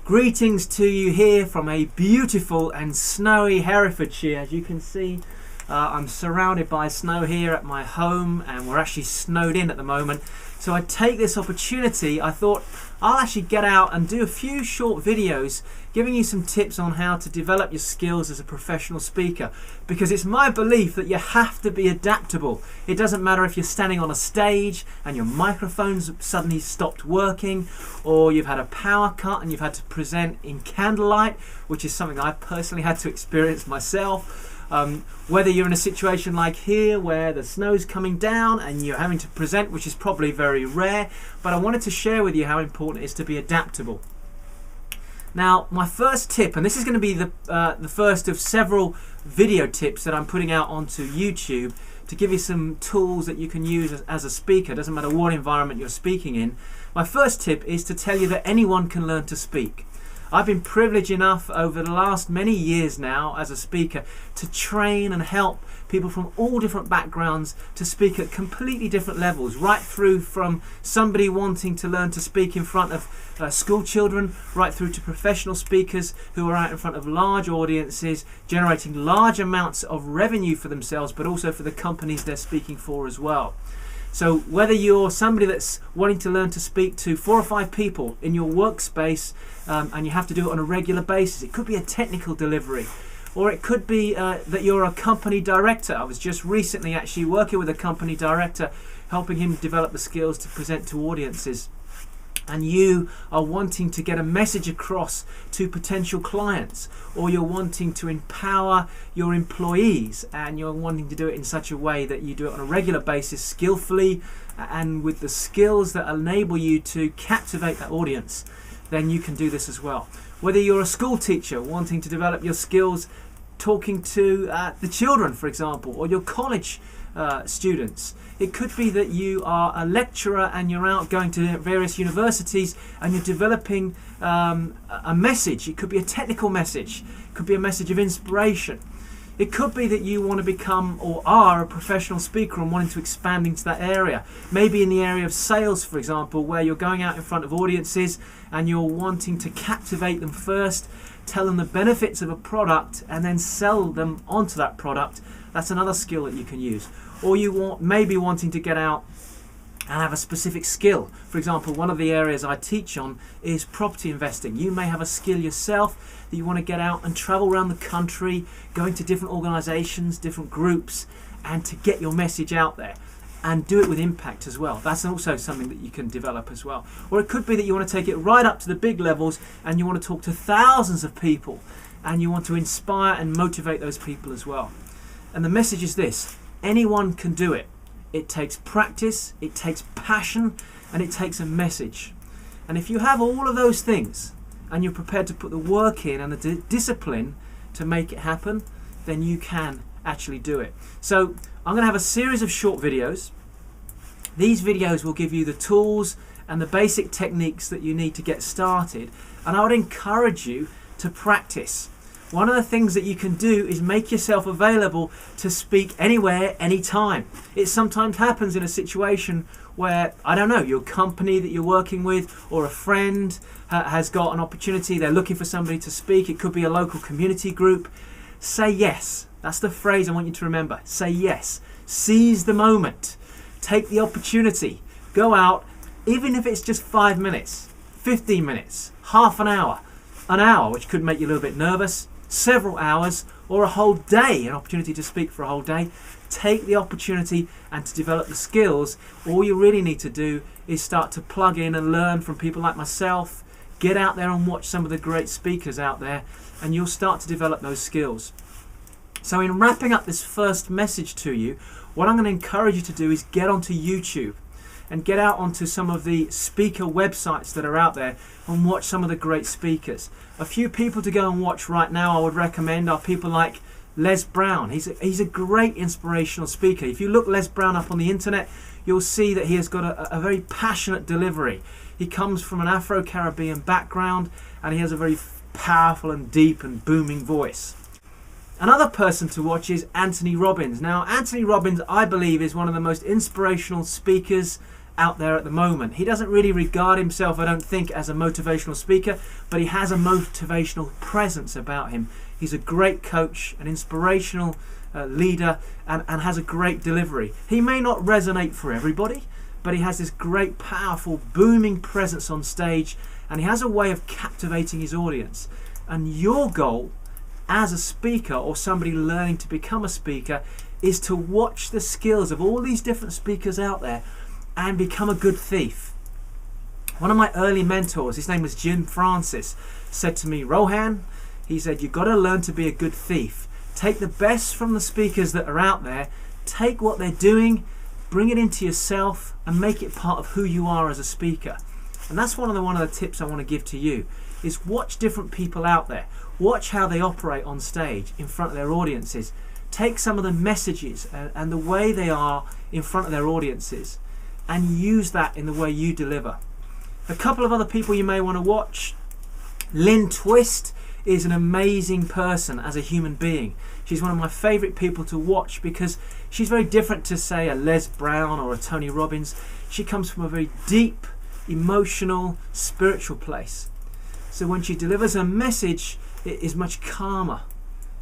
Greetings to you here from a beautiful and snowy Herefordshire. As you can see, I'm surrounded by snow here at my home, and we're actually snowed in at the moment. So I take this opportunity, I thought I'll actually get out and do a few short videos giving you some tips on how to develop your skills as a professional speaker, because it's my belief that you have to be adaptable. It doesn't matter if you're standing on a stage and your microphone's suddenly stopped working, or you've had a power cut and you've had to present in candlelight, which is something I personally had to experience myself. Whether you're in a situation like here where the snow's coming down and you're having to present, which is probably very rare, but I wanted to share with you how important it is to be adaptable. Now, my first tip, and this is going to be the first of several video tips that I'm putting out onto YouTube to give you some tools that you can use as a speaker. Doesn't matter what environment you're speaking in. My first tip is to tell you that anyone can learn to speak. I've been privileged enough over the last many years now as a speaker to train and help people from all different backgrounds to speak at completely different levels, right through from somebody wanting to learn to speak in front of school children, right through to professional speakers who are out in front of large audiences, generating large amounts of revenue for themselves, but also for the companies they're speaking for as well. So whether you're somebody that's wanting to learn to speak to 4 or 5 people in your workspace and you have to do it on a regular basis, it could be a technical delivery, or it could be that you're a company director. I was just recently actually working with a company director, helping him develop the skills to present to audiences. And you are wanting to get a message across to potential clients, or you're wanting to empower your employees, and you're wanting to do it in such a way that you do it on a regular basis, skillfully, and with the skills that enable you to captivate that audience, then you can do this as well. Whether you're a school teacher wanting to develop your skills talking to the children, for example, or your college students. It could be that you are a lecturer and you're out going to various universities and you're developing a message. It could be a technical message. It could be a message of inspiration. It could be that you want to become or are a professional speaker and wanting to expand into that area. Maybe in the area of sales, for example, where you're going out in front of audiences and you're wanting to captivate them first, tell them the benefits of a product, and then sell them onto that product. That's another skill that you can use. Or you maybe wanting to get out and have a specific skill. For example, one of the areas I teach on is property investing. You may have a skill yourself that you want to get out and travel around the country, going to different organizations, different groups, and to get your message out there and do it with impact as well. That's also something that you can develop as well. Or it could be that you want to take it right up to the big levels and you want to talk to thousands of people and you want to inspire and motivate those people as well. And the message is this: anyone can do it. It takes practice, it takes passion, and it takes a message. And if you have all of those things and you're prepared to put the work in and the discipline to make it happen, then you can actually do it. So I'm going to have a series of short videos. These videos will give you the tools and the basic techniques that you need to get started. And I would encourage you to practice. One of the things that you can do is make yourself available to speak anywhere, anytime. It sometimes happens in a situation where, I don't know, your company that you're working with or a friend has got an opportunity, they're looking for somebody to speak. It could be a local community group. Say yes. That's the phrase I want you to remember. Say yes. Seize the moment. Take the opportunity. Go out, even if it's just 5 minutes, 15 minutes, half an hour, which could make you a little bit nervous, several hours, or a whole day, an opportunity to speak for a whole day. Take the opportunity and to develop the skills. All you really need to do is start to plug in and learn from people like myself. Get out there and watch some of the great speakers out there, and you'll start to develop those skills. So in wrapping up this first message to you, what I'm going to encourage you to do is get onto YouTube and get out onto some of the speaker websites that are out there and watch some of the great speakers. A few people to go and watch right now I would recommend are people like Les Brown. He's a great inspirational speaker. If you look Les Brown up on the internet, you'll see that he has got a very passionate delivery. He comes from an Afro-Caribbean background and he has a very powerful and deep and booming voice. Another person to watch is Anthony Robbins. Now, Anthony Robbins, I believe, is one of the most inspirational speakers out there at the moment. He doesn't really regard himself, I don't think, as a motivational speaker, but he has a motivational presence about him. He's a great coach, an inspirational leader, and has a great delivery. He may not resonate for everybody, but he has this great, powerful, booming presence on stage, and he has a way of captivating his audience. And your goal as a speaker or somebody learning to become a speaker is to watch the skills of all these different speakers out there and become a good thief. One of my early mentors, his name was Jim Francis, said to me, Rohan, he said, you've got to learn to be a good thief. Take the best from the speakers that are out there, take what they're doing, bring it into yourself and make it part of who you are as a speaker. And that's one of the tips I want to give to you, is watch different people out there. Watch how they operate on stage in front of their audiences. Take some of the messages and the way they are in front of their audiences and use that in the way you deliver. A couple of other people you may want to watch. Lynn Twist is an amazing person as a human being. She's one of my favourite people to watch because she's very different to, say, a Les Brown or a Tony Robbins. She comes from a very deep, emotional, spiritual place. So when she delivers a message, it is much calmer.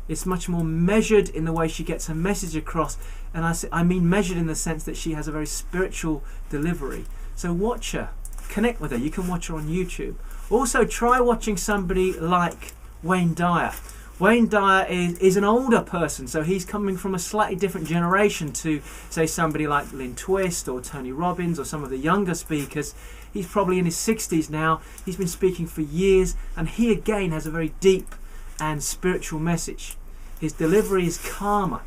It's much more measured in the way she gets her message across. And I mean measured in the sense that she has a very spiritual delivery. So watch her. Connect with her. You can watch her on YouTube. Also, try watching somebody like Wayne Dyer. Wayne Dyer is an older person, so he's coming from a slightly different generation to, say, somebody like Lynn Twist or Tony Robbins or some of the younger speakers. He's probably in his 60s now. He's been speaking for years, and he again has a very deep and spiritual message. His delivery is calmer,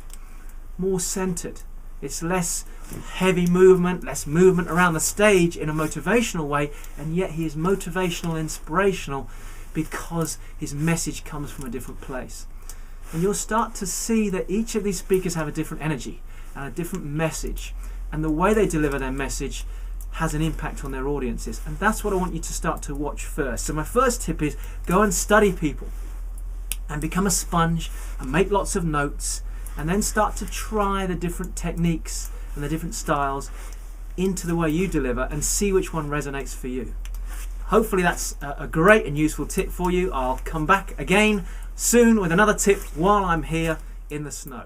more centered. It's less heavy movement, less movement around the stage in a motivational way, and yet he is motivational, inspirational, because his message comes from a different place. And you'll start to see that each of these speakers have a different energy and a different message, and the way they deliver their message has an impact on their audiences. And that's what I want you to start to watch first. So my first tip is go and study people and become a sponge and make lots of notes, and then start to try the different techniques and the different styles into the way you deliver and see which one resonates for you. Hopefully that's a great and useful tip for you. I'll come back again soon with another tip while I'm here in the snow.